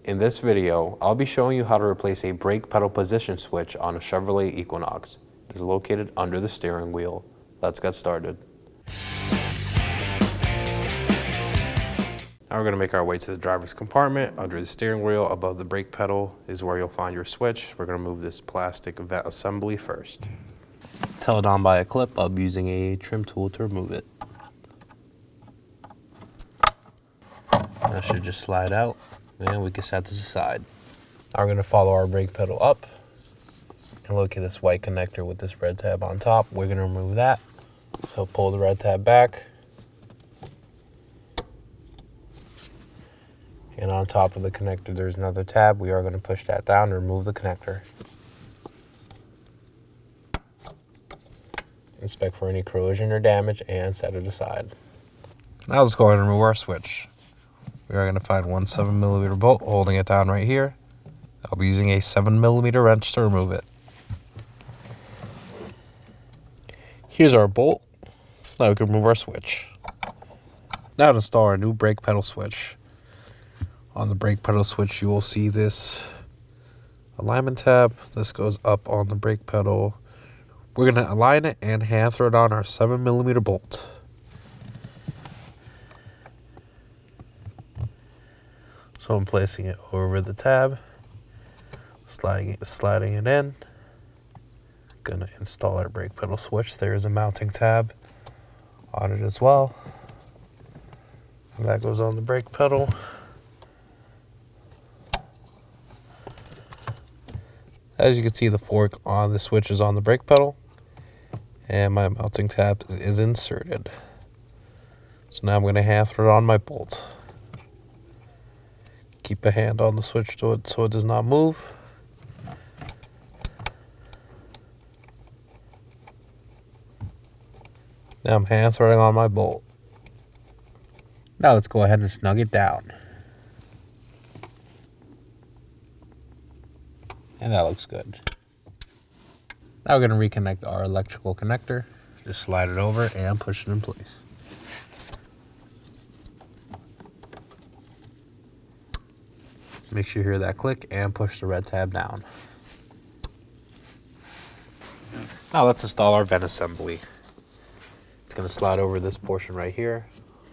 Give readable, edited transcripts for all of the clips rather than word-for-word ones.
In this video, I'll be showing you how to replace a brake pedal position switch on a Chevrolet Equinox. It is located under the steering wheel. Let's get started. Now we're going to make our way to the driver's compartment. Under the steering wheel, above the brake pedal, is where you'll find your switch. We're going to move this plastic vent assembly first. It's held on by a clip. I'll be using a trim tool to remove it. That should just slide out, and we can set this aside. Now we're going to follow our brake pedal up and look at this white connector with this red tab on top. We're going to remove that. So pull the red tab back. And on top of the connector, there's another tab. We are going to push that down and remove the connector. Inspect for any corrosion or damage and set it aside. Now let's go ahead and remove our switch. We are going to find one 7mm bolt, holding it down right here. I'll be using a 7mm wrench to remove it. Here's our bolt. Now we can remove our switch. Now to install our new brake pedal switch. On the brake pedal switch, you will see this alignment tab. This goes up on the brake pedal. We're going to align it and hand thread on our 7mm bolt. So I'm placing it over the tab, sliding it in. Going to install our brake pedal switch. There is a mounting tab on it as well. And that goes on the brake pedal. As you can see, the fork on the switch is on the brake pedal, and my mounting tab is inserted. So now I'm going to hand thread on my bolt. Keep a hand on the switch so it does not move. Now I'm hand threading on my bolt. Now let's go ahead and snug it down. And that looks good. Now we're going to reconnect our electrical connector. Just slide it over and push it in place. Make sure you hear that click and push the red tab down. Now let's install our vent assembly. It's going to slide over this portion right here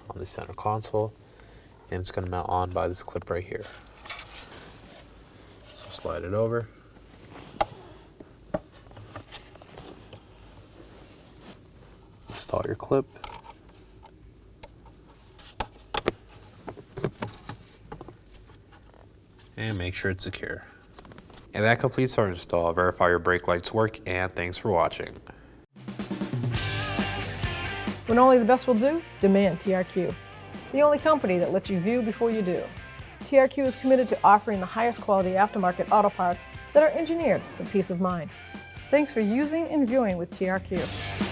on the center console, and it's going to mount on by this clip right here. So slide it over. Install your clip. And make sure it's secure. And that completes our install. Verify your brake lights work, and thanks for watching. When only the best will do, demand TRQ. The only company that lets you view before you do. TRQ is committed to offering the highest quality aftermarket auto parts that are engineered for peace of mind. Thanks for using and viewing with TRQ.